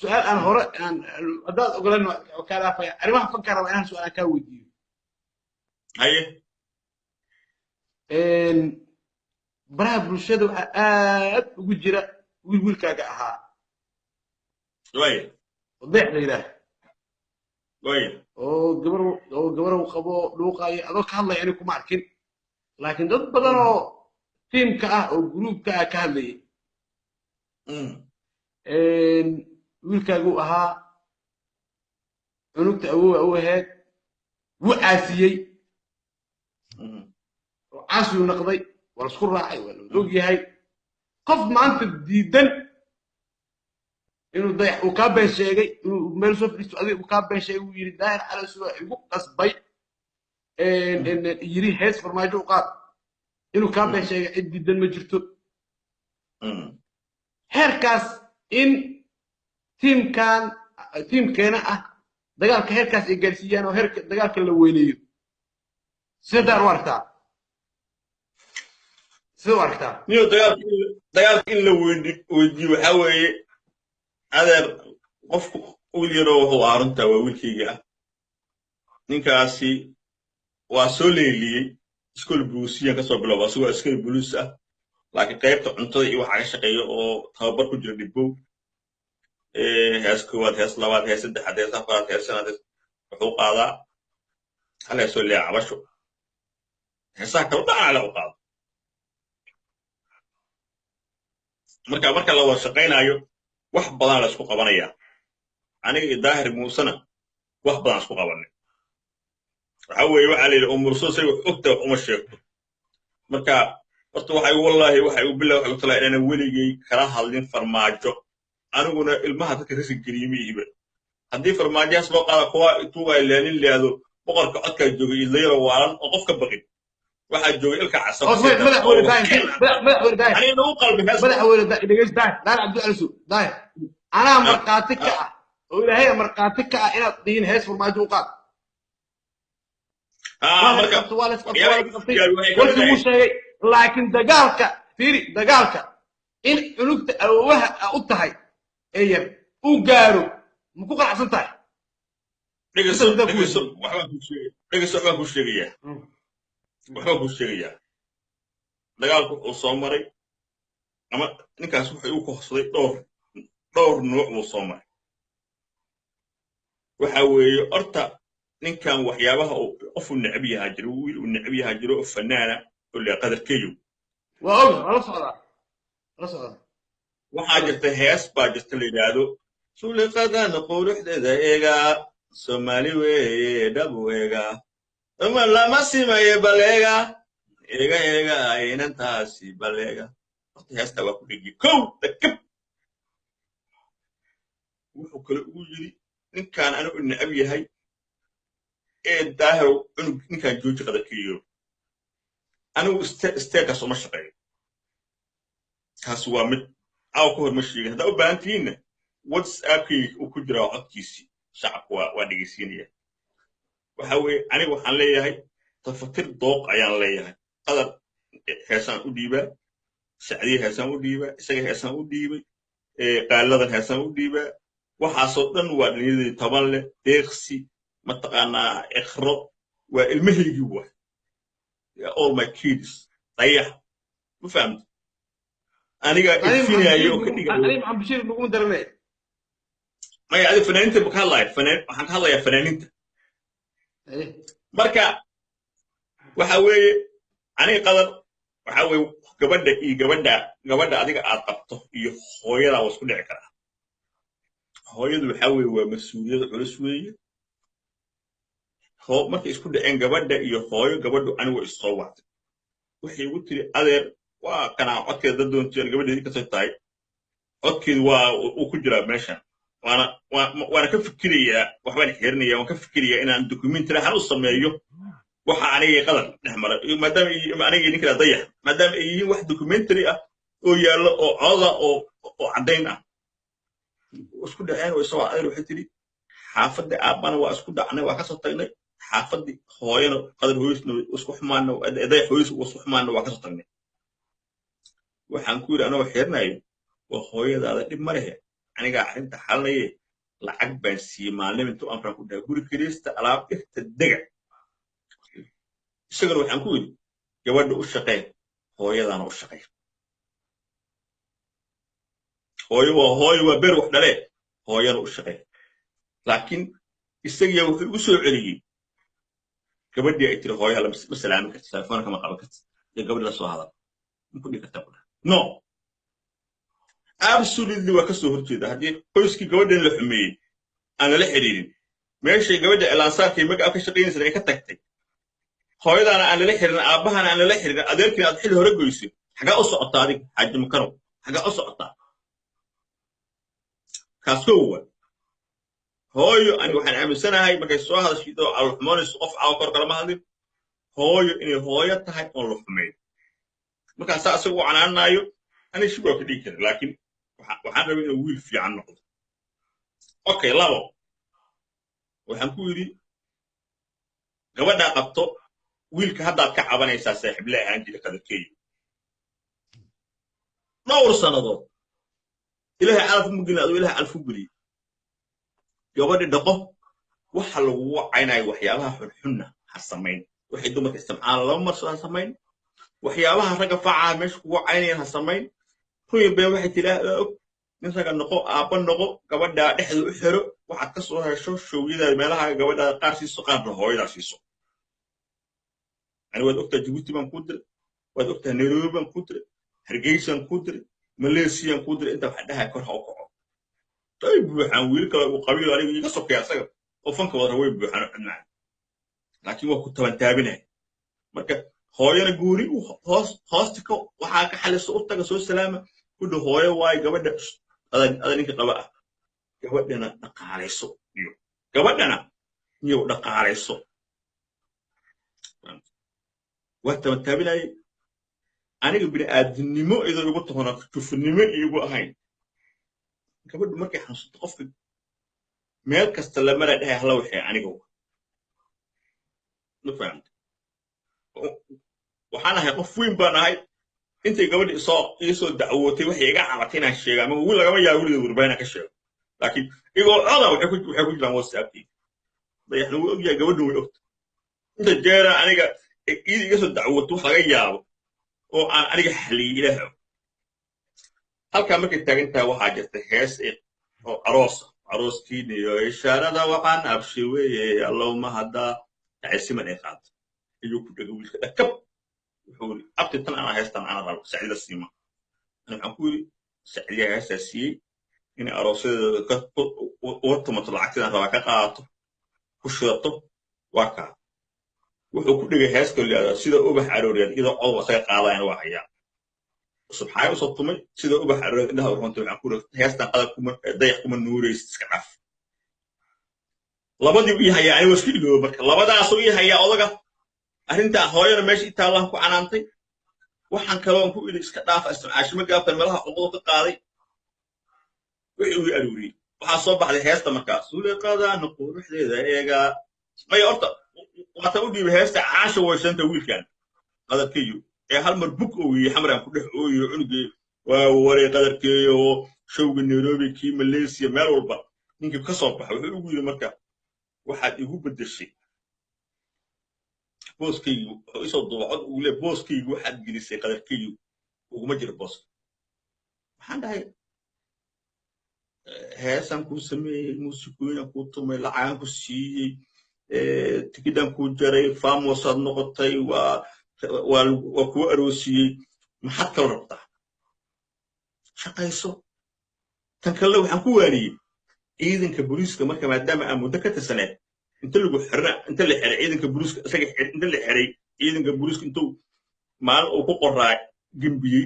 سؤال أنا هراء أنا أضاء أقول إنه وكالة فيا أنا ما أفكر وأنا سؤال كودي هاي إن برا برشة وجرا ويقول كاجها وين ضيع لي وين oo gabar uu qabo luuqay adoo ka hadlay anigu kuma arkin laakiin dad badan oo teamka ah oo groupka ah ka hadlayay wiilkaagu ahaa cunugta awoowa u ahayd wuu caasiyey oo caasiyu naqday waa la isku raacay waa la og yahay qof maanta diidan inuu dayax uu kaa been sheegay inuu meel soo fadhiisto adiga uu kaa been sheegay uu yidhi daahir calas waa igu qasbay yidhi hees farmaajo u qaad inuu kaa been sheegay cid diidan ma jirto heerkaas in tiimkeena ah dagaalka heerkaas ay gaarsiiyaan oo heerka dagaalka la weyneeyo sidaan u aragtaa sida u aragtaa niyo dagaalka in la weydiiyo waxaa weeye adeer qofku wiil yaroo wuxuu ahaa runtaa waa wiilkayga ah ninkaasi waa soo leeliyey iskool buluusiyan ka soo bilowba asagoo askari buluus ah laakiin qaybta cuntada iyo waxaa ka shaqeeya oo tababar ku jira dhibbow hees koowaad hees labaad hees saddexaad hees afaraad hees shanaad wuxuu qaadaa hal heesoo leeya cabasho heesaha kala dhacala u qaado marka la wada shaqaynayo wax badan la isku qabanayaa aniga iyo daahir muusena wax badan isku qabanay waxa weeye waxaa la yidhi umurso say wax ogta wax uma sheegto marka horta wallaahi waxay u bilaa waxay u talaa inaanan weligay kala hadlin farmaajo aniguna ilmaha dadka rasi geliyey miihiba haddii farmaajahaas loo qaada kuwa intuu ay leenin leado boqorka codkaa joogay idlayaro waalan oo qof ka baqin waxaa joogay ilka casab anaa markhaati ka ah oo ilaahay markhaati ka ah inaad dhihin hees farmaajo u qaad warkii wuu sheegay laakiin dagaalka in cunugta awoowaha u tahay ee yar u gaaro ma ku qanacsan tahay waxbaan kuu sheegayaa dagaalku wuxuu soo maray ama ninkaas wuxuu u kohsaday dhowr nuuc buu soo maray waxa weeye horta ninkan waxyaabaha qof uu necab yahaa jiro wiil uu necab yahaa jiro oo fanaana oo le qadarkeeyo waa og la socdaa waxaa jirta hees baa jirta la yidhaahdo suliqadan quruxdeeda eegaa soomaali weeye dhabu eegaa uma lama simaye baleega eega inantaasi baleega horta heesta waa ku dhegi kow dakab wuxuu kale ugu yidhi ninkaan anigu necab yahay ee daahir cunug ninkaan jooji qadarkeeyo anigu isteekaas uma shaqeeyo kaas waa mid aw ku horma sheegin haddaa u baahan tihiinna whatsappkii uu ku jiraa codkiisii shacabku waa dhegaysiinaya waxa weeye aniga waxaan leeyahay tafatir dooq ayaan leeyahay qadar heesaan u dhiibaa sacdiye heesaan u dhiibaa isaga heesaan u dhiibay qaaladan heesaan u dhiibaa waxaasoo dhan waa dhalinyadii toban leh deeqsi mataqaanaa ikhro waa ilmahaygii waay all my kids dayax ma fahamta aniga ifinayo oo ka dhigayo maxamed bashiir laguma daranay maya adiga fanaaniinta ma ka hadlaya waxaan ka hadlayaa fanaaniinta marka waxa weeye aniga qadar waxa weeye gabadha iyo gabadha adiga aad qabto iyo hooyadaa waa isku dhici karaa hooyadu waxa weeye waa mas-uuliyad culus weeye markay isku dhaceen gabadha iyo hooyo gabadhu anigu isoo wactay waxay igu tiri adeer waa kanaa codkeeda dad doonteen gabadheedii kasoo tahay codkeedu uu ku jiraa meeshan waana ka fikirayaa waxbaan xirinayaa waan ka fikirayaa inaan documentary ahaan u sameeyo waxa aniga qadar dhex maray maadaama aniga ninka dayax maadaama ay yihiin wax documentary ah oo yaallo oo coda oo caddayn ah isku dhaceen oo isoo adeer waxay tiri xaafadda aabbana waa isku dhacnay waa kasoo tagnay xaafaddii hooyana qadar hooyisna isku xumaana dayax hooyis isku xumaana waa kasoo tagnay waxaan ku yidhi anagoo xirinayo waa hooyadaada dhib ma lehe aniga arrinta xalnaye lacag baan siiyey maalin intuu amran ku dhahay guri kirista alaab dhigta dega isagana waxaan ku yidhi gabadha u shaqee hooyadaana u shaqee hooyo waa beer wax dhalee hooyana u shaqee laakiin isagiya wuxuu igu soo celiyey gabadhii ay tiri hooyaha ma salaami karti telefoonka ma qaban karti iyo gabadhi la soo hadal ma ku dhigi kartaa no absolutely waa ka soo horjeeda haddii qoyskii gabadhan la xumeeyey aan lala xiriirin meeshay gabadha ilaansaarkay magaca ka shaqaynaysa ay ka tagtay hooyadaana aan lala xirin aabahana aan lala xirin adeerkii aad xil hore goysay xagaa u socotaa adig xaaji makarow xagaa u socotaa kaasoo waa hooyo ani waxaan aaminsanahay markay soo hadashido alxumoonayso qof caawa kor kalama hadlin hooyo inay hooyo tahay oon la xumeyn markaan saa isagu canaanaayo ani shib waa ka dhigi kara laakiin waxaan rabay inuu wiil fiican noqdo okay labo waxaan ku yidhi gabadhaa qabto wiilka haddaad ka cabanaysaa saaxiible ahaan jira qadarkeeyo dhowr sannadood ilaahay calaf ma gelin aduu ilaahay calaf u geliyey gabadhi dhaqo waxa lagu wacaynayo waxyaabaha xunxunna ha samayn waxay dumarka isticmaala laba marso ha samayn waxyaabaha ragga facaa meesha kugu wacaynayaan ha samayn ruya been waxay tiraa og nin ragga noqo aabba noqo gabadhaa dhexda u xiro waxaad ka soo hesho showyadaada meelaha gabadhaada qaar siiso qaarna hooyadaa siiso yani waad ogtaa jabuuti baan kuu diray waad ogtaa nairobi baan kuu diray hargeysaan kuu diray maleesiyaan kuu diray inta waxa dhahaa kor ha u kaco tay buuxaan wiil kale uu qabiil anigu iga sokaya asaga oo fanka wada way buuxaan xidnaa laakiin waa ku tabantaabinay marka hooyana guuri hoosta ka waxaa ka xaliso u taga soo salaama ku dhow hooyo waayo gabadha ada ninka qaba ah gabadhana dhaqaalayso iyo gabadhana iyo dhaqaalayso waa tabantaabinay aniga bini'aadinimo idoo igu toona tufunimo igu ahayn gabadhu markay xanuunsato qofka meel kasta la mara dhahay hala waxay aniga ma fahamta waxaan ahay qof weyn baan ahay intay gabadhi isoo dacwootay waxay iga cabatay inaan sheega ama wiil lagama yaabo weligeed warbaahin ka sheego laakiin igoo coda waxay ku jiraan whatsappkii dayaxna wuu ogyahay gabadhu way ogta inta jeera aniga iga soo dacwooto wax laga yaabo oo aan aniga xaliyey ilaahay halkaa markay taagan tahay waxaa jirta hees oo arooskiina iyo ishaarada waxaan abshay weeye allowma haddaa dhacaysiman ay qaato ayuu ku dhega wiilka dhakab wuxuu yidhi abti tan ana heestan ana rabo sacdida siima ani waxaan ku yidhi sacdiyaa heestaa siiyey inay aroosadeeda uga tumato lacagtidan rabaa ka qaadato ku shidato waa kaa wuxuu ku dhigay heeska liadaa sida ubax arooriyaad iyadoo codwa isaga qaadayana waa hayaa subxaay usoo tumay sida ubax arooriyaad indhaha runta waxaan ku yidhi heestan qadar dayax kuma nuuraysid iska dhaf labadii ii hayaa ani waa iska ilooba marka labadaasoo ii hayaa odaga arrintaa hooyana meesha ii taallaan ku canaantay waxaan kaloon ku idhi iska dhaafa isticmaashimo gaabtan meelaha xuquuq ka qaaday wixii uu arooriyey waxaa soo baxday heesta markaas suleqadana quruxdeeda eegaa maya horta waata u dhiibay heesta caasha waysanta wiilkan qadarkeeyo ee hal mar bug oo wiiyey xamraan ku dhex ooyo cunugii waa waray qadarkeeyo oo showga nairobi kii malaysia meel walba ninkii ka soo baxa wuxuu ugu yidhi marka waxaad igu beddeshay booskaygu wuxuu isoo duubacod ugu leey booskaygu waxaad gelisay qadarkeeyo uguma jiro booska waxaan dhahay heesaan kuu sameeyey muusikooyinaan kuu tumay lacagaan ku siiyey tikidaan kuu jaray faamosaad noqotay waa kuu aroosiyey maxaad kala rabtaa shaqayso tan kale waxaan ku waaniyey ciidanka booliiska marka maadaama aan muddo ka tirsaneed inta la xiray ciidanka booliiska isaga inta la xiray ciidanka booliiska intuu maalin uu ku qoraa gembiyey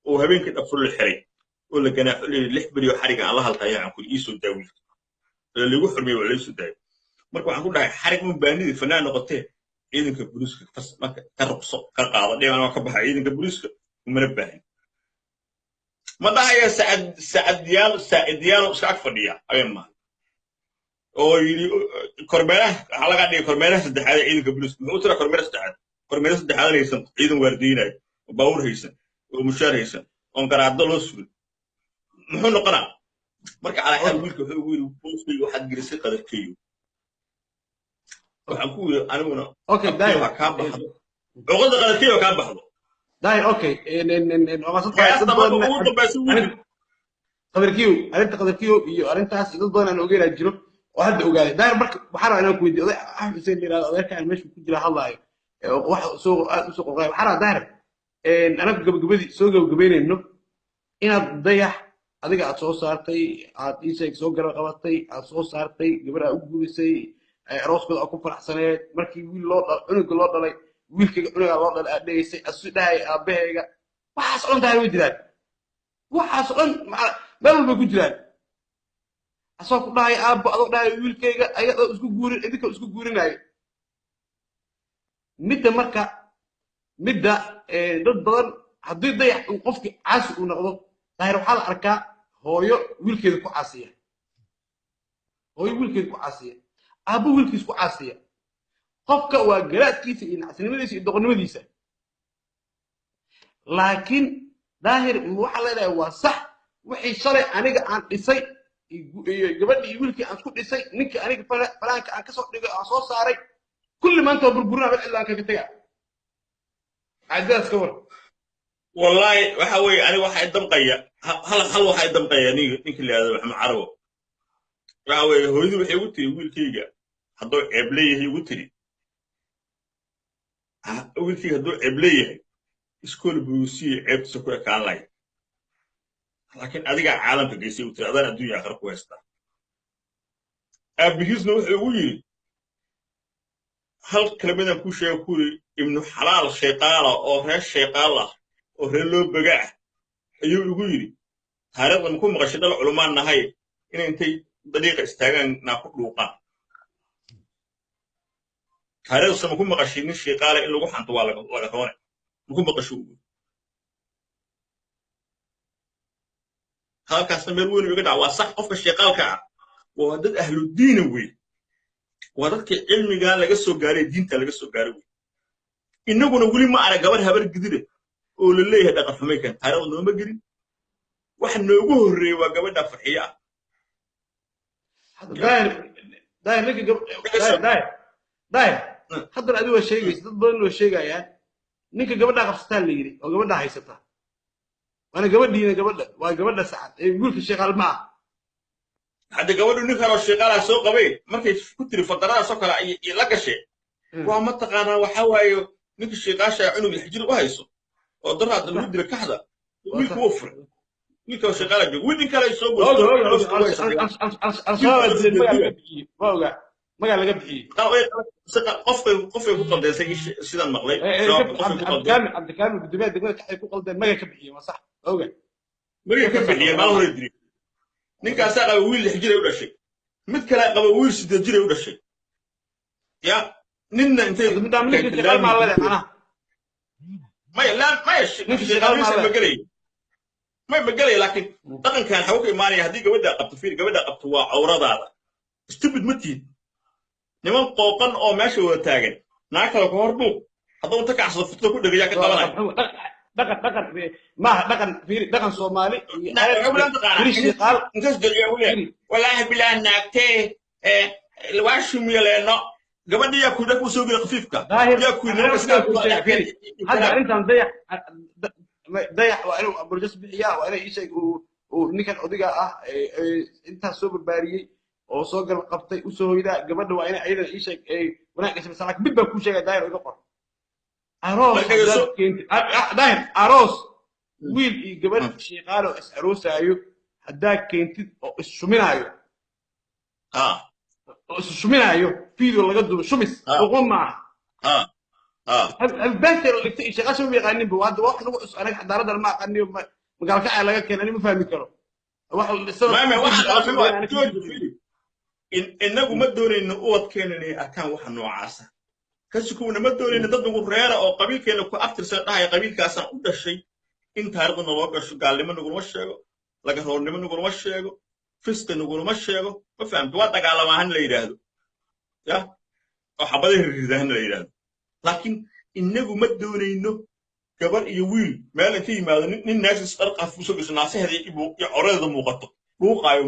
oo habeenkii dhafur la xiray oo la ganaaxo leeyahay 6 beri oo xariga aan la halqayo aan ku iisoo daawil lagu xurmay waa laysoo daawil marka waxaan ku dhahay xarig ma baanidii fanaan noqotee ciidanka booliiska marka ka rabso ka qaado dheeman ka baxay ciidanka booliiska uma baahin ma dhahaya saacidiyaal iska ag fadhiya ayaan ma oo yiri kormeeraha laga dhigay kormeeraha saddexaad ciidanka booliiska wuxuu tira kormeeraha saddexaad haysan ciidan waardiinay baawur haysan oo mushaar haysan oo garaado loo suray muxuu noqonaa marka على حال wiilka wuxuu yiri qoyskayga waxaad gelisay qadarkeeyo waxaan ku yiri aniguna okay daahir waxa ka baxdo cuqada qadarkeeyo ka baxdo daahir okay waa soo qiyaasta marka ugu dambaysa wiil qadarkiyo iyo arintaas dad badan aan ogeeyay jiro oo hadda ogaaday daahir marka waxaan rabaa inaan ku weydiiyo oday Axmed Xuseen yiraahdo adeerkaan meesha ku jira hadlaayo wax soo aad u soo qorqay waxaan rabaa daahir anagu gabagabadii soo gabagabeynayno inaad dayax adiga aad soo saartay aad isay soo garab qabatay aad soo saartay gabadha u guurisay arooskooda aad ku faraxsaneed markii wiil loo cunuga loo dhalay wiilkayga cunuga loo dhalay aad dhegaysay asu dhahay aabahayga waxaas oo daahir way jiraan waxaas oo meel walba ku jiraan asoo ku dhahay aabbo adoo dhahay wiilkayga ayadoo isku guurin idinka isku guurinaayo midda dad badan haddii dayax uu qofkii caasi uu noqdo daahir waxaa la arkaa hooyo wiilkeeda ku caasiya aabbo wiilkiisa ku caasiya qofka waa garaadkiisa iyo nacsinimadiisa iyo doqonnimadiisa laakiin daahir waxaa leedahay waa sax wixii shalay aniga aan dhisay iyo gabadhii iyo wiilkii aan isku dhisay ninkii aniga falaanka aan kasoo dhigay aan soo saaray kulli maanta waa burburinaa meel cidlaan kaga tagaa عداس كور والله وحوي أنا واحد دمقية هل واحد دمقية نيك اللي هذا محمد عربه وحوي هو يذبح يقولي يقول كيجا هذول عبليه يقولي يقول كيجا هذول عبليه سكول بروسي عب سكول كان لاي لكن أديك عالم تجيسي وتقدر الدنيا آخر كويستا أبيز نوع يقولي هل كلامنا كل شيء يقولي ابن حلال شيطانة أو هاش شيطانة أو هلو بقع يقولي هذا لما نكون مغشد العلماء النهاية إن أنت طريقة استعان ناخذ لوقا هذا لما نكون مغشدين الشيطانة إلا روح عن طوال ولا ثواني نكون مغشوب هذا كاسم يقول يقول وصح قف الشيطان كع وهذا أهل الدين وي وهذا علم قال لك سو قاري دين تلقى سو قاري إنه نقول ما على جبر هبر جديد ولا ليه هذا قفمي كان هذا إنه ما جري واحد نقول الري وجبنا فرحية داير لك داير حتى الأدوية شيء بس تضل الشيء يعني نيك جبنا قفستان ليري أو جبنا هيستا وأنا جبنا ساعات يقول في الشغال معه هذا جبنا نكر الشغال سوق قبي ما في كتير فترات سوق لا يلاقي شيء وما تقانا وحواي نك الشيقاشة عنو بالحجر وهايسو وضرها دلود لكحدة ويك وفر ويك وشغالة جو وين كلا يسوق ما قال لك بحي قف يقول ده زي سيدان مغلي عبد الكامل بالدماء دقيقة تحت يقول ده ما يكبحي ما صح اوكي ما يكبحي ما هو يدري نك ساق ويل الحجر ولا شيء مثل كلا قبل ويل سيد الجري ولا شيء يا ننا انت مدامنك شغال مع الولد معناها ما شغال ما بقلي لكن طبعا كان حوك ماني هذيك ودا قبط فيه قبل قبط وعورض هذا استبد متي نمان قوقن او ماشي ودا تاغن ناك لو هربو هذا انت كعصف فتو ku dhagaya ka qabanay dhaqan Soomaali intaas galiya wallahi billahi naagtee الواش ميلانو قبل يا كودا كوسوق الخفيفكا يا كودا هذا انت ضيع وانا برجس بحياه وانا اي شيء ونكن وديغا انت سو برباريي oo soo gal qabtay u soo hoyda gabadha waa inay ayada ii sheeg wanaag isma salaak mid baa ku sheegay daayir iga qor aroos wiil iyo gabadh sheeqaalo is aroosayo hadaa keentid oo is shuminaayo shuminaayo video laga duubo shumis uqon maaha البنك اللي شغال شو بيغني بواد واحد نقص انا حضارة ما اغني مقال كعي لقى كان انا ما فاهم كرو واحد ما واحد إنه ما دوري إنه أوت كأنني أكان واحد نوعاسة كسكون ما دوري إن ضد غريرة أو قبيل كأنه كأكتر سنة قبيل كأسان وده شيء أنت هرب النواقع شو قال لي ما نقول مشيء لكن هو ما نقول مشيء فيست نقول مشيء ما فهمت واتك على ما هن ليرهدو يا أو حبله الرهدان ليرهدو لكن إنه ما دوري إنه كبر يويل ما لكي ما الناس يسرق فلوسه بس الناس هذه يعرض المقطع dhuuqaayo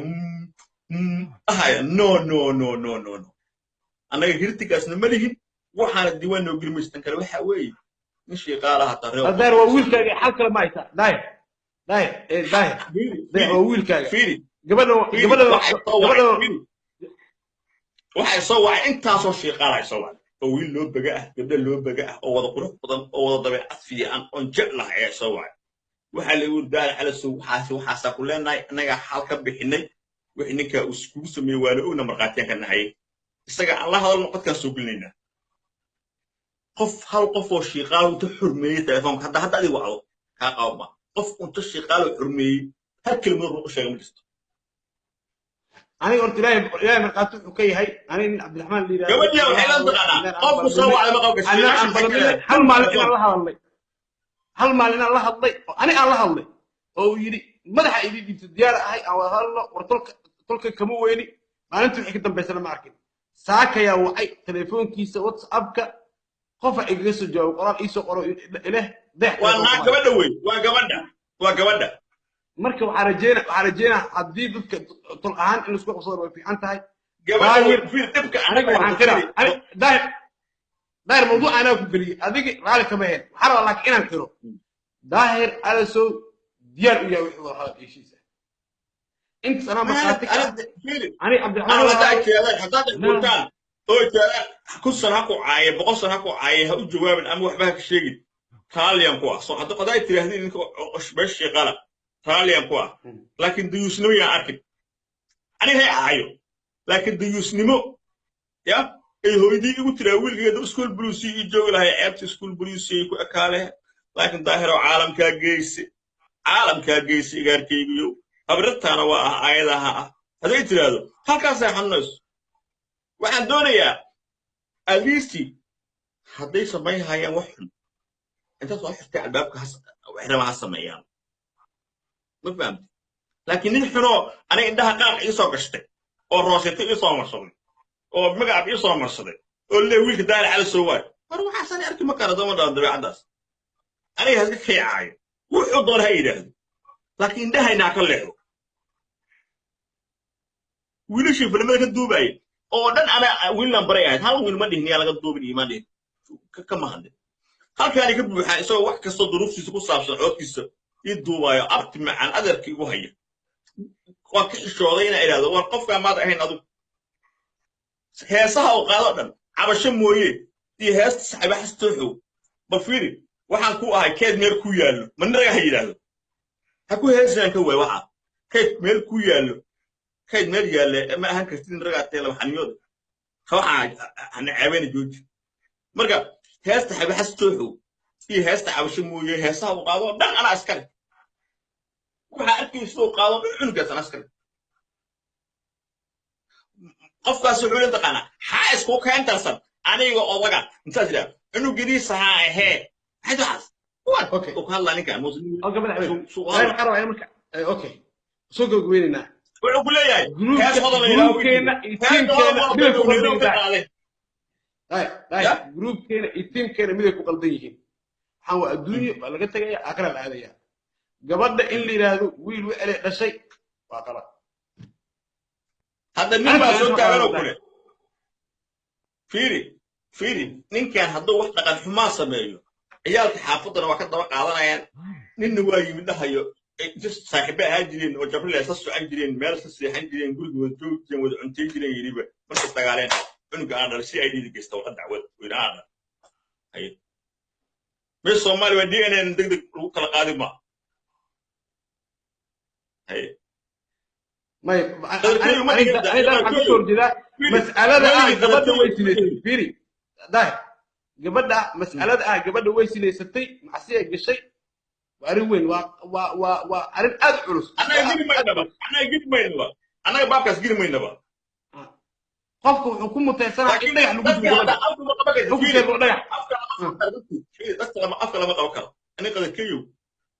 ahaya no annaga hirtigaasna ma lihin waxaana diiwaan noo gelmaystan kale waxa weeye in shiiqaalaha tarreeyo daahir waa wiilkaaga xal kale ma haysaa daahir waa wiilkaaga gabadha waxay soo wacay intaasoo shiiqaalaha soo wacay oo wiil loo baga ah gabdha loo baga ah oo wada qurux badan oo wada dabeecad fiican oon jeclaha ayaa soo wacay waxaa lagu daahir calasow waxaasaa ku leenahay annagaa xal ka bixinay wixii ninkaa uu iskugu sameeyey waana ogna markhaatiyaan ka nahayay isaga aan la hadalno codkaan soo gelinaynaa hal qof oo shiiqaalo inta xurmeeyey telefoonka hadda adiga wacdo kaa qaabma qof unta shiiqaalo xurmeeyey hal kelimad ruuq u sheega ma jirto aniga horta ilaahay markhaati wuxuu ka yahay aniga nin cabdiraxmaan la yidhahdo gabadhiya waxay la taqaanaa qofku soo wacday ma qabka hal maalin inaan la hadalnay oo ani aan la hadlay oo uu yidhi madaxa idii dhiibto diyaar ahay aan wada hadalno war tolka kama weyni maalinta wixii ka dambaysana ma arkin saakayaa wacay telefoonkiisa whatsappka qofa igaga soo jawaabo qoraal iisoo qoro ileh deex waa gabadha wey waa gabadha marka waxaan rajeynaa haddii dadka tol ahaan in isku qabsado way fiican tahay aniga waxaan qiraa daahir mawduuc anaa ku geliyey adiga raali kama heen waxaa rabaa laakiin inaan qiro daahir calasow diyaar u yahay wixii wada hadal heshiisa intaas anaa markhaati ka ani cabdiraxmaan kun sana ha ku caaye 100 sana ha ku caaye ha u jawaabin ama waxba ha ka sheegin raaliyan ku ah soo hadda qaday tiraahdiin ninka meesha shaqala raaliyan ku ah laakiin duyuusnimo yaa arkin aniga hay caayo laakiin duyuusnimo ya ay hooydii igu tiraa wiilkeeda iskuul buluusi iyo joogi lahay ceebta iskuul buluusi ku akaale laakiin daahir oo caalamka geesi igaarkaygiyo abrataana waa ah aayadaha ah haday tiraahdo halkaas ay xannayso waxaan doonayaa aliisi hadday samayhayaan wax xun intaas oo xirtay albaabka waxraba ha sameeyaan ma fahamti laakiin nin xunoo aniga indhaha qaaq ii soo gashtay oo roosete ii soo marsaday oo magacaab ii soo marsaday oo lee wiilka daahir calasow waay war waxaasan arki ma kara dama dhalan dabeecaddaas aniga haska kaycaayo wuxuu doon ha yidhaahdo laakiin indhahaynaa ka leexdo wiilashii filimada ka duubaayay oo dhan ana wiilnan baray ahayd hal wiil ma dhihin yaa laga duubin iimaan dhihin ka mahadin halkaani ka buuxaa isagoo wax kastoo duruuftiisa ku saabsan coodkiisa ii duubaayo abti macaan adeerkii igu haya waa ka xishooday inaa idhaahdo war qofkaa maad ahayn adug heesaha oo qaado dhan cabasho mooye iyo heesta saxiiba xastooxow bal fiiri waxaan ku ahay keed meel ku yaallo maniraga ha yidhaahdo ha ku heesaan ka waay waxa keed meel ku yaallo kayd meel yaalle ma ahaan kartid in ragaa teela waxaniyooda waxaa hana ceebayna jooji marka heesta xabaxas tooxow iyo heesta cabasho mooye heesaha uu qaado dhan anaa iskale waxaa arkaysa uu qaado dhan cunugaas anaa iskale qofkaas wuxuu la taqaanaa xaa isku keentarsan aniga odaga intaas idhaa cunuggidiisa ha ahee maxay waxaas okay ku hadlaa ninkaan muslim okay soo gabagabeynayna wuxuu ku leeyahay gruubkeena iyo tiimkeena miday ku qaldan yihiin waxaan waa adduunyo baa laga tegaya aakhira la aadaya gabadha in la yidhaahdo wiil wecele dhashay waa qalad hadda nin baa soo taaganoo kule fiiri ninkan hadduu wax dhaqan xumaa sameeyo ciyaalka xaafaddana waa ka daba qaadanayaan ninna waa yimid dhahayo saaxiibo ahaan jireen oo jabril isla socon jireen meel isla seexan jireen guriga wada joogi jireen wada cuntayn jireen yidhiba markay dagaaleen cunuga aan dhalay si ay dhiidi geysta waa dacwad weyna aan dhalay haye meel soomaaliya waa dna degdeg lagu kala qaadi ma haye mas'alada ah gabadha way sinaysatay fiiri daahir gabadha way sinaysatay macsiya gashay arrin weyn waa arrin aad culus annaga baabkaas geli maynaba qofka wuxuu ku mutaysanaa in dhagax lagu dubo afka lama qabo karo ani qadarkeyow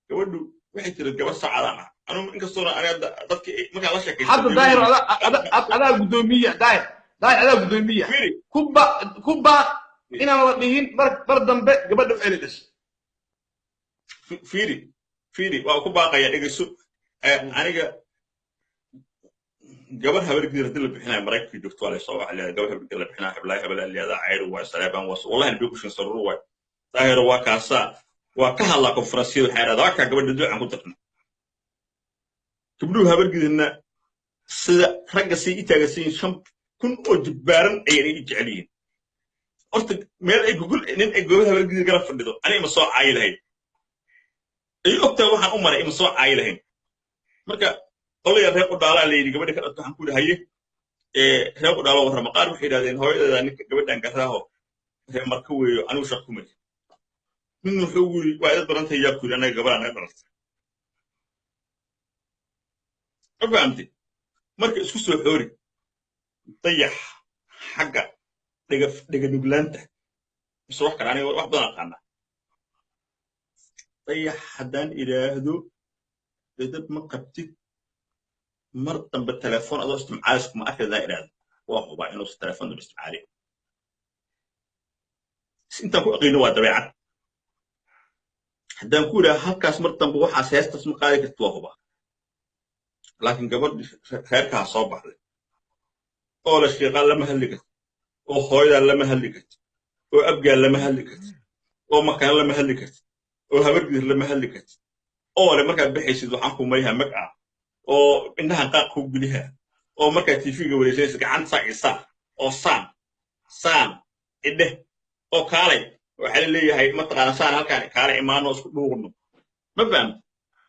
gabadhu waxay tiri gabar sacadaan ah anu inkastoona aniga dadka markaa la sheekaysa hadda daahir adaa guddoomiya daahir adaa guddoomiya kuba inaan la dhihin bar dambe gabadha u celi dhashay fiiri waa ku baaqaya dhegeyso aniga gabar habargeed hadii la bixinayo maraykanka joogto waa la soo wacay gabar habargeed la bixinayo hablaha habla leedahay cayr waa salaabaan waa wallahi nabi ku shan sarru waa daahir waa kaasa waa ka hadla konferansiyada waxay raadaan ka gabadha duucan ku darna gabdhuhu habargeedna sida ragga si itaagasiin 5,000 oo jibaaran ay jecel yihiin horta meel ay gugul nin ay gabadha habargeed garab fadhido aniga ma soo caay lahayn ay ogtaa waxaan u maray ma soo caay lahayn marka qolaya reer u dhaalaa leeyay gabadha ka dhaqan ku dhahaye reer u dhaalo war maqaar waxay yiraahdeen hooyadeeda ninka gabadhan garaaho reer marka weeyo anigu shaqo ma min wuxuu wuri waa dad badan tahay yaa ku anaga gabadhan ay dhalatay afahamti marka isku soo xoori dayax xagga dhiga nuglaanta soo wax karaan wax badan aqaana dayax haddaan ilaahdo dad ma qabtid mar dambe telefoon adoo isticmaalaysa ma arkaydaa ilaahdo waa hubaa inuu telefoon dambe isticmaali inta ku aqeeno waa dabeecad haddaan ku ilaaha halkaas mar dambe waxaas heestas ma qaadi kartid waa hubaa laakiin gabadh reerkaa soo baxday oo la shaqaa lama hadli kartid oo hooyada lama hadli kartid oo abgaal lama hadli kartid oo makaan lama hadli kartid oo habargeed lama hadli kartid oo le markaad bixaysid waxaan ku mayha mag ah oo indhahan qaaq ku guliha oo markaad TV-ga wareejinaysid gacanta saacisa oo saan idhe oo kaalay waxa la leeyahay ma taqaan saan halkaan kaalay imaano isku dhuuqno ma faham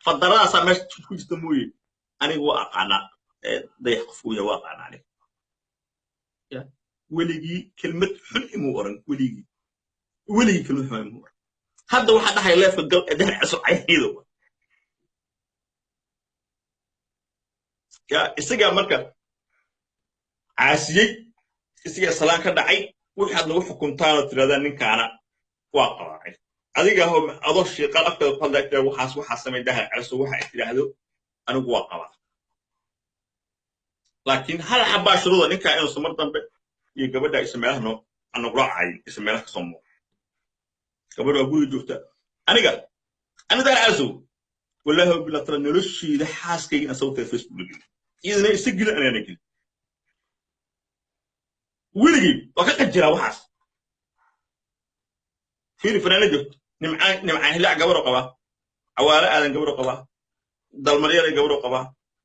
fadaradaas meesha ku jirta mooyee anigu waa aqaana dayax qofku yaa waa aqaana aniga ya weligii kelmad xun imuu oran weligii kelmad xun imuu oran hadda waxa dhahay leefka gal dheer cusub ayhiido ya isaga marka caasiyay isaga salaan ka dhacay waxaad lagu xukuntaan oo tiraadaan ninkaana waa qawaacid adiga hoo adoo shaqal afkada ku hadlaytaa waxaas samay dhahay cusub waxa ay tiraahdo anigu waa qabaa laakiin hal xabaa shuruuda ninka inuu samar dambe iyo gabadha ismeelahno anagu raacay ismeelaha ka soo gabadha guri joogta aniga daar cusub wallahi bilaa tara noloshiida xaaskayga sawirka Facebook idina isagil ana nagil wiligi waa ka jira waxaas fiiri fanaanad joogto nimcaan hilaa gabadho qaba awaala aadan gabadho qaba dalmariyada gabadho qaba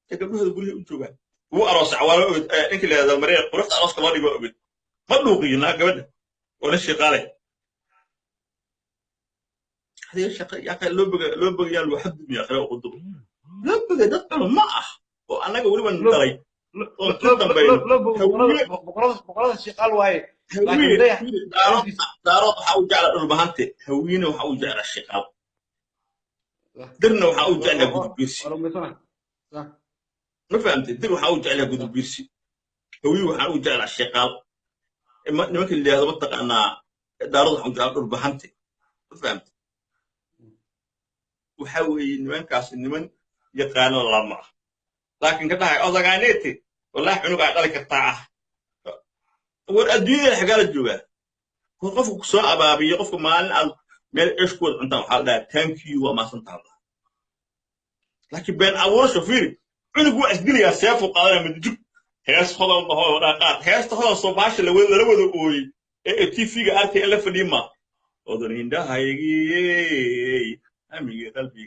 gabdhaha guriga u joogaan uu aroos awaala inka la dalmariyada qurxda arooska loo dhigo ogid ma dhuuqiyna gabadha wala shaqaalay هذه الشقة يا أخي لو بقى يالو حد يا أخي أقدر لو بقى دكتور ما وأنا أقول من دري بقرة الشقال واي لكن دارات حاوج على البهانتي هوينا وحاوج على الشقال درنا وحاوج على قدو بيرسي ما فهمت در وحاوج على قدو بيرسي هوي وحاوج على الشقال نمكن اللي هذا بطق أنا دارات حاوج على البهانتي ما فهمت وحاول نمانكاس نمان يقانو لما لكن كده أوضاقانيتي والله حنو قاعد لك الطاعة والأدوية حقال الجوال وقفوا سواء بابي يقفوا معنا مال إشكول أنت وحالة تانكيو وما سنتعلم لكن بين أول شوفيري عنقوا أسدلي يا سيف وقالنا من جب هيس خلا الله وراقات هيس تخلا صباش اللي وين قوي تيفي قالتي ألف ليما أذنين ده هايجي أمي قلبي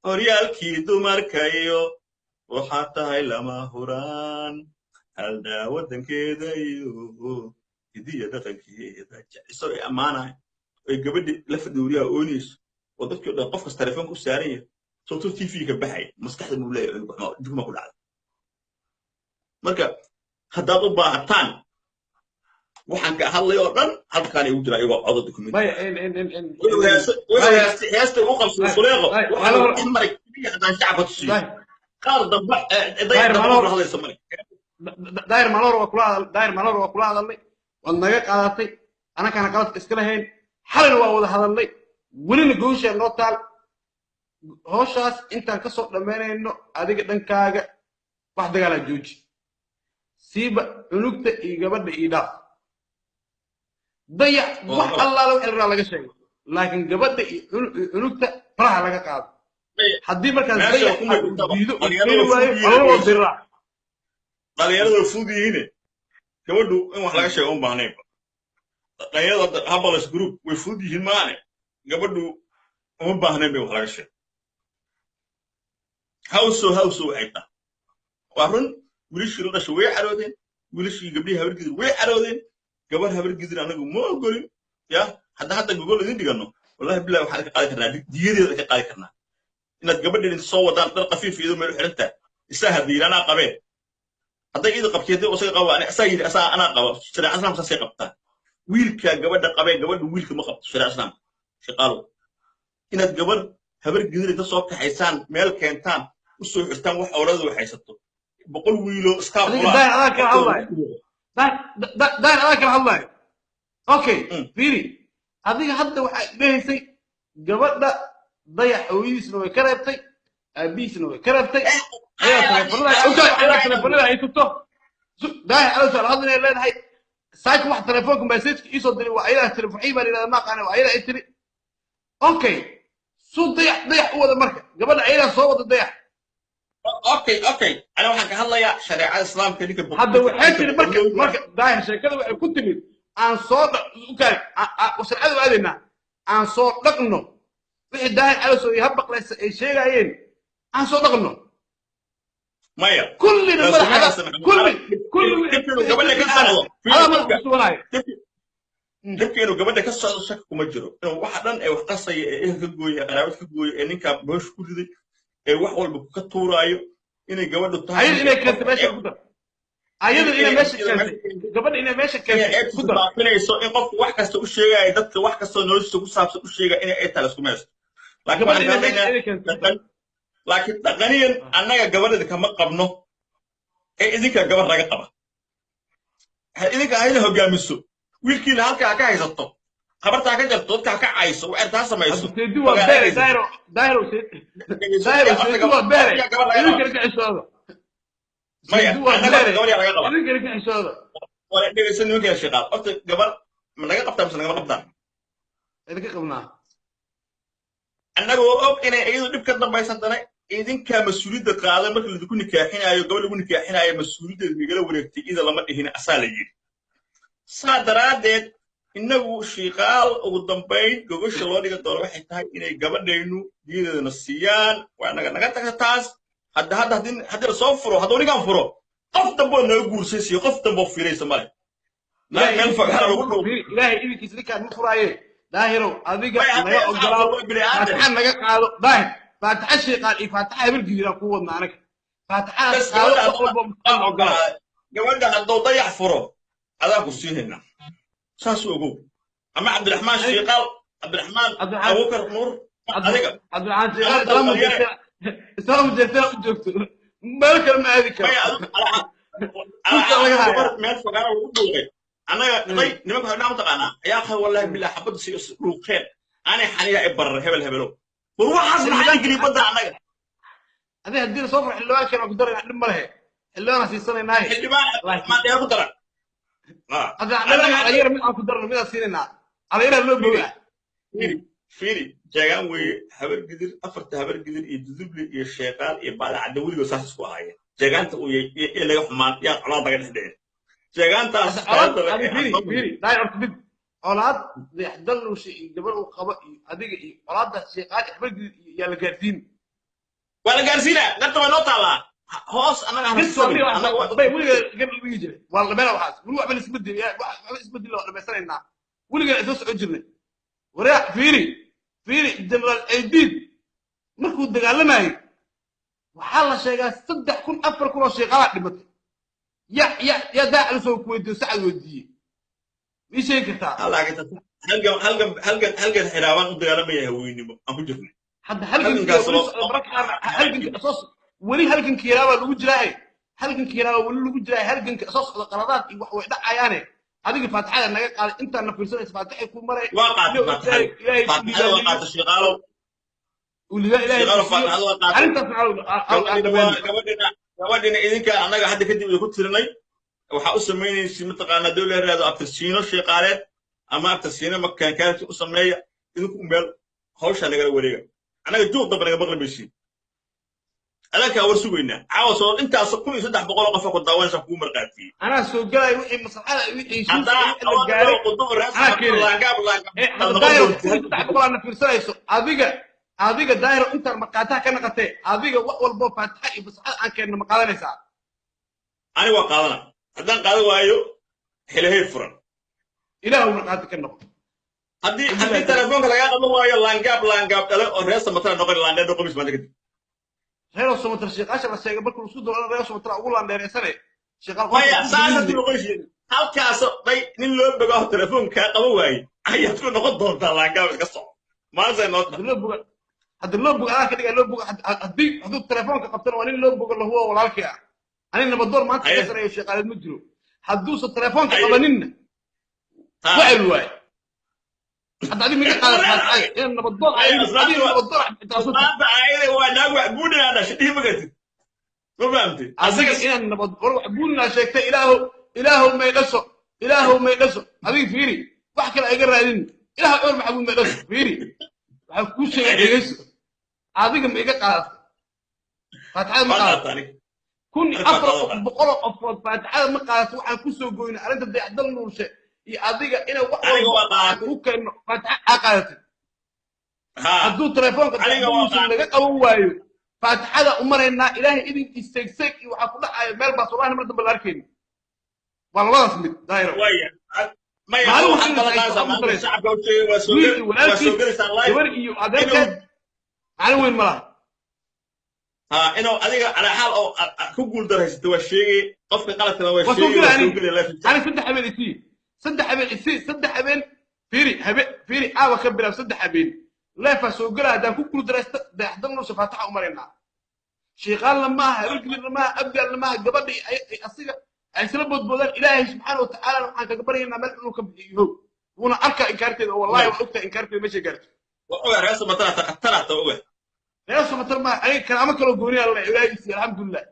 horyaalkii dumarkayo waxaa tahay lama huraan haldaa waddankeeda iyo hidiya dhaqankeeda jecliso ay ammaanahay ay gabadhi la fadhiyaa oonayso oo dadkii dhan qof kasta telefoon ku saaran yahay sawto TV-ga baxay maskaxda muu leeyahay dugma ku dhacday marka haddaad u baahataan waxaan ka hadlay oo dhan halkaan ay u jira iyagoo codad document heesta u qabsado suleeqo waxaan maray hadaan shacabka tusiyo qaar dambe daayir maloor waa kula hadalnay waad naga qaadatay anakana qaladka iska lahayn xalina waa wada hadalnay welina goosha noo taal howshaas intaan ka soo dhammaynayno adiga dhankaaga wax dagaalaa jooji siiba cunugta iyo gabadha iyo dhaaf ضيع wax allaala wixii la laga sheegay laakiin gabadha cunugta faraha laga qaado haddii markaas dayac diido waayo dhalinyarada fudiyihiin gabadhu in wax laga sheego u baahnay dhalinyarada habalas group way fudiyihiin maane gabadhu uma baahnay bay wax laga sheego hawso ay tahay waa run wiilashii la dhashay way caroodeen wiilashii gabdhihii habargidir way caroodeen gabar habargidir anagu ma ogolin ya hadda gogol idin dhigano wallahi billahi waxaan ka qaadi karnaa diyadeeda ka qaadi karnaa inaad gabadheedin soo wadaan dhar qafiif iyo meel xirinta isaha diirana qabeen hadday idin qabteeday oo saga qabo ana qabo shariica islaamka say qabtaa wiilka gabadha qabeen gabadhu wiilka ma qabto shariica islaamka shaqaalo inaad gabar habargidir inta soo kaxaysaan meel keentaan u soo xistaan wax awradu waxaysato boqol wiilo iska داير هذاك الله اوكي فيري هذه حتى waxay dheeysay gabadha dayax hooyadiisna way ka reebtay aabiisna way ka reebtay ayaa telefoonada ay tubto dayax ala soo hadlay leedahay saak wax telefoonka message isoo diray waa ayada telefoon baa leedahay ma qana waa ayada ay tiri okay soo dayax u wada marka gabadha ayada soo wada dayax اوكي انا waxaan ka hadlayaa shariicada islaamka ninka hadda waxay tiri marka daahir sheekada waxay ku timid aan soo shariicada aadayna aan soo dhaqno wixii daahir ala soo yahay baqlaysa ay sheegayeen aan soo dhaqno maya kullina madaxa gabadha ka socdo ala madaxa suunaay dadkeenu gabadha ka socdo shak kuma jiro inuu waxa dhan ay wax qasay ee ka gooyay qaraabad ka gooyay ee ninka boosh ku riday ee wax walba ka tuuraayo inay gabadhu tahay inay ka meesha ku dar ayada inay meesha keentay gabadha inay meesha keentay ku daraafinayso in qofku wax kasta u sheegay dadka wax kasta noloshiisa ku saabsan u sheegay inay ay talas ku meesha laakiin dhaqaniyan annaga gabadhada kama qabno ee idinka gabadh laga qaba idinka hayna hogaamiso wiilkiina halkaa ka haysato habartaa ka jarto dadka ka cayso waa intaa samayso dairo annagoo og inay iyadu dhib ka dambaysantana idinkaa mas-uuliyadda qaaday marka laidinku nikaaxinaayo gabadh lagu nikaaxinaayo mas-uuliyaddeeda migala wareegtay ida lama dhihin asaa la yidhi saa daraaddeed innagu shiiqaal ugu dambayn gogosha loo dhiga doono waxay tahay inay gabadhaynu diyadeedana siiyaan waa naga tagta taas haddii la soo furo hadduu ninkaan furo qof damboo naga guursay siiyo qof damboo fiiraysa male ilaahay idinkiisa ninkaan ma furaaye daahirow adiga naga ogolaado faataxa naga qaado daahir faataxa shiiqaal iyo faataxa habargidiraan ku wadna anaga faataxaas qaado gabadha hadduu dayax furo adaa ku siihaynaa ساسو أقول أما عبد الرحمن شيقال عبد الرحمن أبو بكر نور عبد الرحمن شيقال سلام جزاء دكتور مالك ما هذيك أنا طيب نمك هنا متقنا يا أخي والله بالله حبض سيس روقين أنا حنيا إبر هبلو وروح حسن حالي قريب بدر عنك هذه الدين صفر حلوة كان أقدر نعلم له حلوة سيصير ناهي حلوة ما تقدر أنا غير من أقدر من أصيرنا على لو بيا فيري جاكان وي هبر قدر أفرت هبر قدر يدذبلي الشيطان يبقى عدوي وساس كواهية جاكان تقول يلا حمان يا على بعد هدين جاكان تاس فيري لا يرتبط أولاد يحضروا شيء جبروا خبر هذيك أولاد الشيطان هبر يلا جالسين ولا جالسين قلت ما نطلع هوس أنا أنا طيب ولا قبل بيجي والله ما له حاس ولا عمل اسمه دي اسمه دي لو بيسالنا ولا قال اساس اجرنا ورا فيري جنرال ايديد markuu dagaalamay waxa la sheegaa 3,000 4,000 shaqaale dhimatay ya daal soo ku weydiyo sacad weydiye mi sheegtaa halkan xiraaban u dagaalamaya haweenimo aan ku jirnay hadda halkan asaas wali halkan kiiraaba lagu jiraa wali lagu jiraa halkan asaas qaladaad iyo wax way dhacayaane adiga faataxada naga qaad inta na fiirsanaysa faataxay ku maray waa qaad shaqaalo ولله gabadhina idinka annaga hadda kadib ku tirinay waxa u sameynaysi mataqaana dawlad raado aftarsiino shaqaaleed ama aftarsiino makaan kaanti u sameeya idinku meel hawsha naga wareega annaga joog dab naga maqlamaysiin أنا ورسوينا عاوز أنت كل يصدق بقول قفك الدوان شافوا مرقاتي أنا سوق جاي وحي مصلحة وحي سوق حتى وحي أول الجاري ما قدوم الرئيس أنا حتى كده الله قاب هذا الله داير قدوم كل تدع بقول أنا في رسالة أبيك داير أنت مقاطع كنا قتة أبيك والبو فاتحة بس أنا كنا مقالة نساء أنا وقالنا هذا قال وايو حلهي فرن إله مقاطع كنا هدي تلفون كلا قال وايو لانقاب تلا الرئيس مثلا نقول لانقاب نقول مش ما تقدر هذا صوت الشيخ عشان الشيخ بكل سود ولا رئيس متر أقول عن داير سنة شغال ما يا سالت نقول شيء هل كاسو بي نلوب بقى تلفون كلا وايو هي تكون نقول دون لانقاب كسر ما زي نقطة هذا اللوب أنا كده اللوب هدي هذا التلفون كقبتنا وأنا اللوب اللي هو ولا الكيا أنا اللي بدور ما أنت كسر يا شيخ على المجرو هدوس التلفون كقبلنا وعلى واي حتى هذه ميجا قالت أنا اللي بدور أنا اللي بدور ما بعيد وانا وعبوني أنا شديه بقتي ما فهمتي أصدق أنا اللي بدور وعبوني شيخ إله ما يلسو هذه فيري واحد كلا يقرأ لنا إله أول محبوب ما يلسو فيري كل شيء يلسو هذه ميجا قالت فتحة مقالة كوني أفرق بقولك أفرق فتحة مقالة وحنا كسو جوينا أنت بدي أحضر له شيء يعطيك إنا واحد ممكن فتحة قالت هدو تلفونك لك أو وايو فتحة أمرنا إلهي إذن استيسك وحكونا مال بصورة مرة بالأركين والله اسمك دايرة ما يعلم حتى لغاية ما الشعب وشيء وسوقري أنا وين مرة إنه أديك على حال أو كقول درجة توشيء قف قالت لو وشيء أنا صدق حبيل فيري كبر صدق حبيل لا فسوقري هذا كقول درجة ده يحضرنا شفاتها أمرنا شيخان لما رجل لما أبقى لما قبل أصيغ أيسلب بدل إلهي سبحانه وتعالى وحنا كبرنا ملء كبيره وأنا أركع إنكارتي والله وقتها إنكارتي ماشي قارتي وأوه رأس ما تقتلت أوه رأس ما ترى ما أي كلامك لو قولي الله إلهي الحمد لله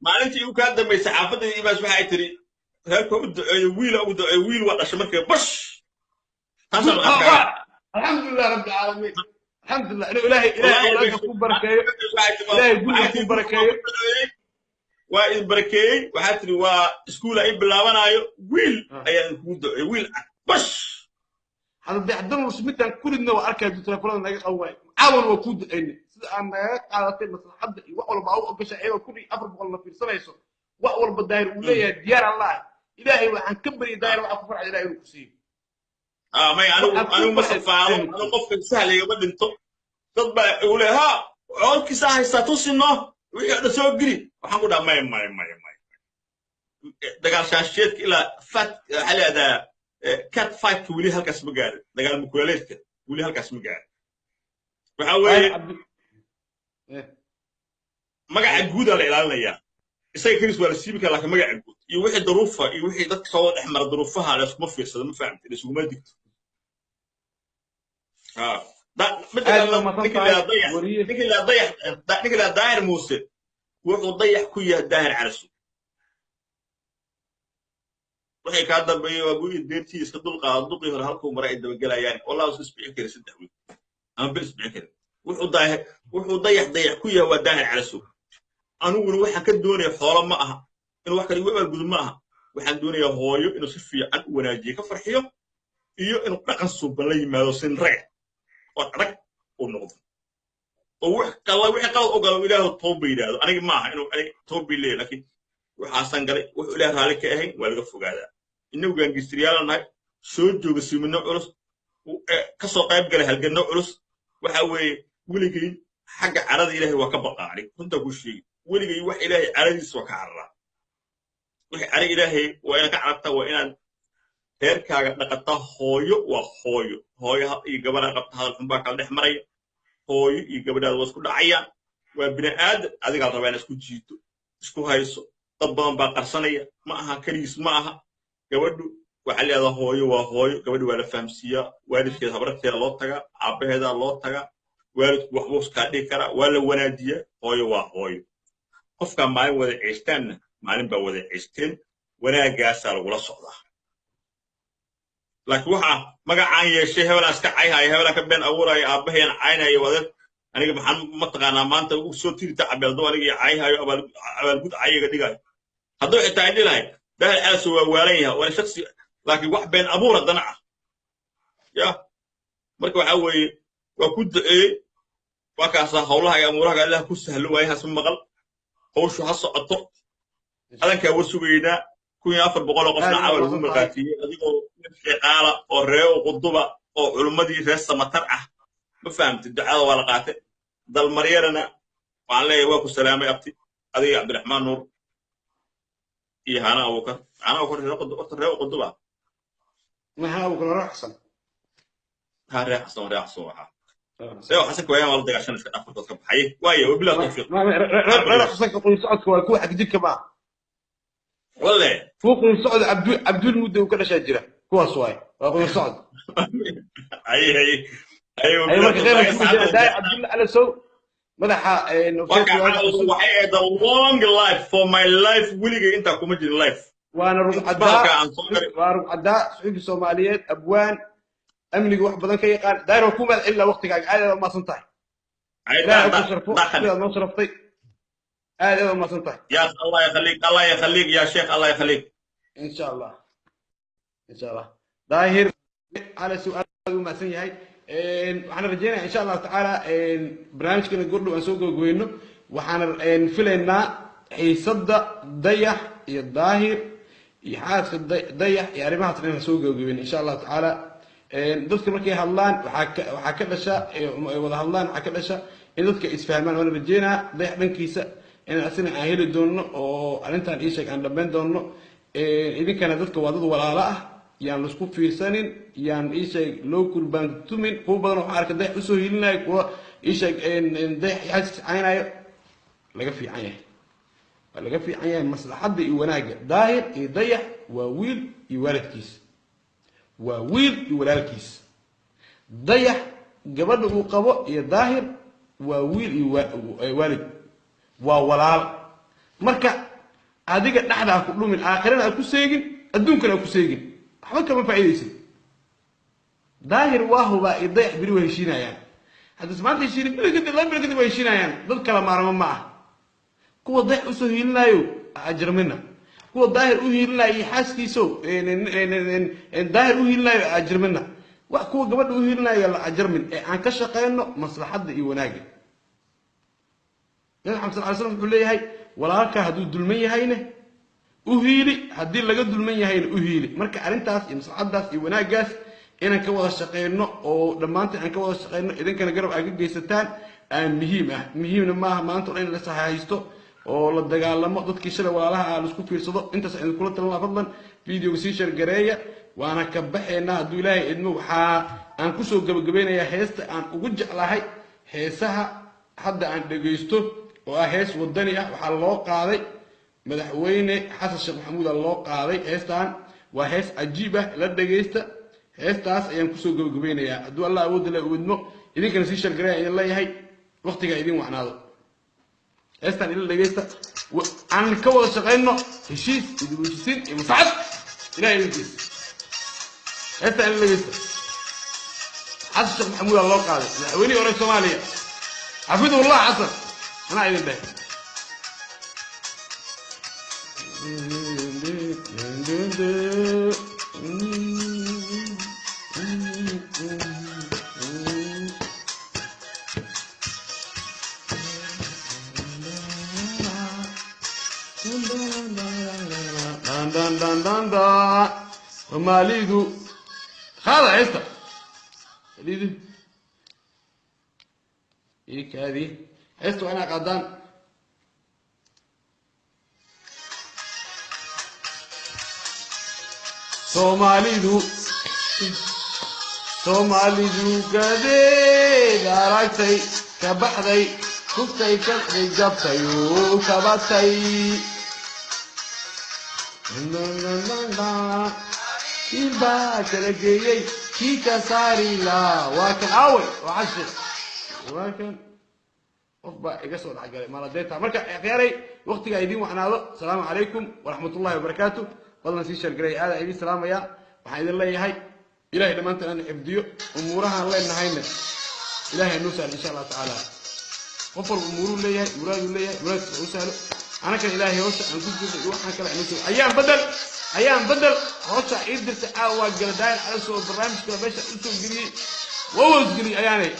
ما أنت يمكن دم يسحب فدي بس بحاجة تري هلكم ويل ولا شمرك بش الحمد لله رب العالمين الحمد لله إلهي يكون بركة إلهي يكون بركة وإن بركة وحتى وسكول أي بلاوانا ويل أي ويل بش هذا بيحضروا سميتها كل النوع أركب تلفون نجح أول عاون وكود إني أنا على تيم مثلا حد وأول ما أو كش عيب كل أفرق والله في سنة يسوع وأول بداير ولا ديار الله إلهي وعن كبر داير وأكبر على إلهي الكسي ما أنا مصفى أنا قف سهل يقبل أنتم تطبع يقول ها عود كساه يستوصي إنه ويقعد سوقري وحنقول ما دقال شاشيت إلى فات على هذا كات فايت ولي هالكاس مقال دقال مكوليت ولي هالكاس مقال وحاول مقع جود على الإعلانية إسا كريس ولا سيبك لكن مقع جود يوحي ظروفها يوحي ذاك صوت أحمر ظروفها على اسمه في السلام فهمت اللي سوى ما دكت ده نكلا داير موسى وحو ضيح كويا داير عرسو waxay ka dambeeyay waa guud deertii iska dulqaad duqii hore halkuu maray daba galayaan wallahi soo isbiin kare saddex wiil aan bil isbiin kare wuxuu dayax ku yahay waa daahir calaso anuguna waxaan ka doonayaa xoolo ma aha inuu wax kale igu abaal gudub ma aha waxaan doonayaa hooyo inuu si fiican u wanaajiyo ka farxiyo iyo inuu dhaqan suuban la yimaado sin rag oo adag u noqdo oo wixii qalad u galo ilaahu toob yiraahdo aniga ma aha inuu toob leeyahay laakiin waxaasan galay wuxuu ilaahay raali ka ahayn waa laga fogaadaa inuu gaangistiriyaal nahay soo jooga simino culus ka soo qayb galay halganno culus waxa weeye weligay xagga carada ilaahay waa ka baqaari runta ku sheegay weligay wax ilaahay caradiisa waa ka carraa wixii carada ilaahay waa inaad ka carabtaa waa inaad reerkaaga dhaqataa hooyo waa hooyo iyo gabadha qabta hadal xun baa kala dhex maraya hooyo iyo gabadhaada waa isku dhacayaan waa bini aadam adigaa rabaa inaad isku jiito isku hayso dad badan baa qarsanaya ma aha kaliis ma aha gabadhu waxa leedahay hooyo waa hooyo gabadhu waa la fahamsiiyaa waalidkeed habarteeda loo tagaa aabaheeda loo tagaa waalidku waxbuu iska dhigi karaa waa la wanaajiyaa hooyo waa hooyo qofka maalin wada ciistaanna maalin baa wada ciisteen wanaagaasaa lagula socdaa laakiin waxa magacaan yeeshay hebelaa iska cayhaya hebelaa ka been abuuraya aabaheen caynaya wada aniga maxaan mataqaanaa maanta ugu soo tirita cabeeldo aniga cayhayo abaalgud cayiga dhigayo hadduu xitaa idhi lahay daahir calasow waa waalan yahay waana shaksi laakiin wax been abuur haddana ah ya marka waxaa weeye waa ku duceeyey waa kaasaa howlaha iyo amuuraha allah ku sahlo waaye hasu maqal hawshu ha socoto adankaa war sugaynaa 1400 qofna caawal ugu marqaatiyey adigoo shaqaala oo reeyo quduba oo culummadii reer samatar ah ma fahamtid ducada waa la qaatay dalmaryarana waxaan leeyahay waa ku salaamay abti adiga cabdiraxmaan nuur iyo hana abukar reeyo quduba ما ها أبو كلام أحسن ها reer xasan waxaa reeyo xasan kooyaan waa la dagaashan iska dhafar dadka baxay waayo wabilaa tawfiiq رأي حسن كقول سعد كوا حق جيك ما والله فوق سعد عبد المدة وكذا شاجرة كوا سواي وأقول سعد ايوه أي مرة غير عبد الله على سو مدح waxay the long life for my life wiliga inta kuma jirin life وانا ربع عداء سعودي الصوماليات ابوان امني واحد بدل كي قال داير حكومه الا وقتك عادي ما صنطاي لا ما صرفتي هذا ما صنطاي يا الله يخليك الله يخليك يا شيخ الله يخليك ان شاء الله ان شاء الله داهر على سؤال ما سن هي waxaan rajeynayaa insha Allah taala barnaamijkan gordhow aan soo gogoyno waxaan filaynaa xiisada dayax iyo daahir iyo xaaska dayax iyo arrimahaas inaan soo gogoyn insha Allah taala dadka markay hadlaan waxa ka dhasha wada hadlaan waxa ka dhasha in dadka isfahmaan waan rajeynaa dayax dhankiisa in asina aan heli doono oo arintan ii sheeg aan dhameyn doono idinkana dadka waa dad walaalo ah yaan la isku fiirsanin yaan ii sheeg loo kurban tumin kuwa badan oo arka dayax u soo hilinaayo kuwa ii sheeg dayax xaaskiisa caynayo laga fiican yahay laga fiican yahay maslaxadda iyo wanaaga daahir iyo dayax waa wiil iyo waalidkiis waa wiil iyo walaalkiis dayax gabadha uu qabo iyo daahir waa wiil iyo waalid waa walaal marka adiga dhaxda ku dhumin aakhirana ku seegin adduunkana ku seegin waxba kama faa'iideysid daahir waa huba iyo dayax biri way heshiinayaan hadda maanta heshiin biri way heshiinayaan dad kala maarmo ma ah kuwa dayax u soo hiilinayo ajrmina kuwa daahir u hiilinayo xaaskiiso daahir u hiilinayo ajrmina wax kuwa gabadha u hiilinayo la ajrmin ee aan ka shaqeyno maslaxadda iyo wanaaga nabi maxamed sallallahu alayhi wasallam wuxuu leeyahay walaalka hadduu dulman yahayna u hiili haddii laga dulman yahayna u hiili marka arrintaas iyo maslaxaddaas iyo wanaaggaas inaan ka wada shaqeyno oo dhammaanteen aan ka wada shaqeyno idinkana garab aad ka geysataan aan muhiimna maaha maanta in la saxaysto oo la dagaalamo dadkii shalay walaalaha ah la isku fiirsado intaas aan kula talina fadlan videoga sii share gareeya waana ka baxeena hadduu ilaahay idmo waxaa aan ku soo gabagabeynayaa heesta aan ugu jeclahay heesaha hadda aan dhageysto oo ah hees wadani ah waxaa loo qaaday madaxweyne xasan sheekh maxamuud loo qaaday heestan waa hees cajiib ah la dhageysta heestaas ayaan ku soo gabagabeynayaa hadduu Allah awood la idmo idinkana sii share gareeya in leeyahay waqtiga idin wacnaado heestan ila dhageysta aan ka wada shaqeyno heshiis iyo heshiisiin iyo maslaxad ilaahay idinkiis heestan ila dhageysta xasan sheekh maxamuud loo qaaday madaxweynihii hore Soomaaliya xafidullah xasan أنا عايز ده ماليدو هذا عيسى ماليدو هيك هذه حسيت وانا قدام Somalidu kadee aragtay ka baxday kuftay ka jabtay oo ka batay iba kala geeyay kii ka saari la waa kan away وعشر waa kan qofba iga soo dhaxgalay maaladeeta marka khiyaaray waqtiga idin waxnaado salaamu calaykum waraxmatullaahi wabarakaatuh fadlan sii shargaray aada idin salaamaya waxaan idin leeyahay ilaahay dhamaantaan aan xifdiyo umuurahan leenahayna ilaahay noo saar insha Allah taala قفل أموره ليه ولاد ليه ولاد وسهل أنا كان إلهي وسع أن كنت يروح أنا كلا نسوي أيام بدل وسع يقدر تعاود جلدان على سوق البرنامج كلا بيش أسوق جري ووز جري أياني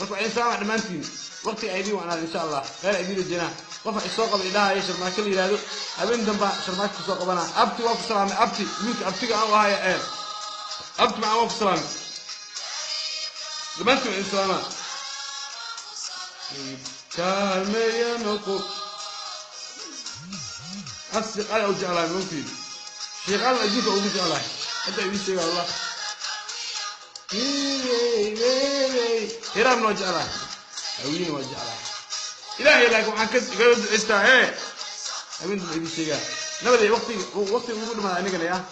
رفع إنسان على مانتين وقت أيدي وأنا إن شاء الله غير أيدي الجناح رفع السوق بالإله يشر ما كل يلادو أبين دم شرمات السوق بنا أبتي وقف سلام أبتي ميك أبتي أنا وهاي أبتي مع وقف سلام زمانكم إنسانا كان ينقر أصدق على أوجه الله ممكن شغال أجيب أوجه الله أنت يبي الله هرم وجه الله أوين وجه الله إلهي لكم عن كذا قلت استاء أبين يبي شيء نبدأ وقتي يقول ما أنا قال يا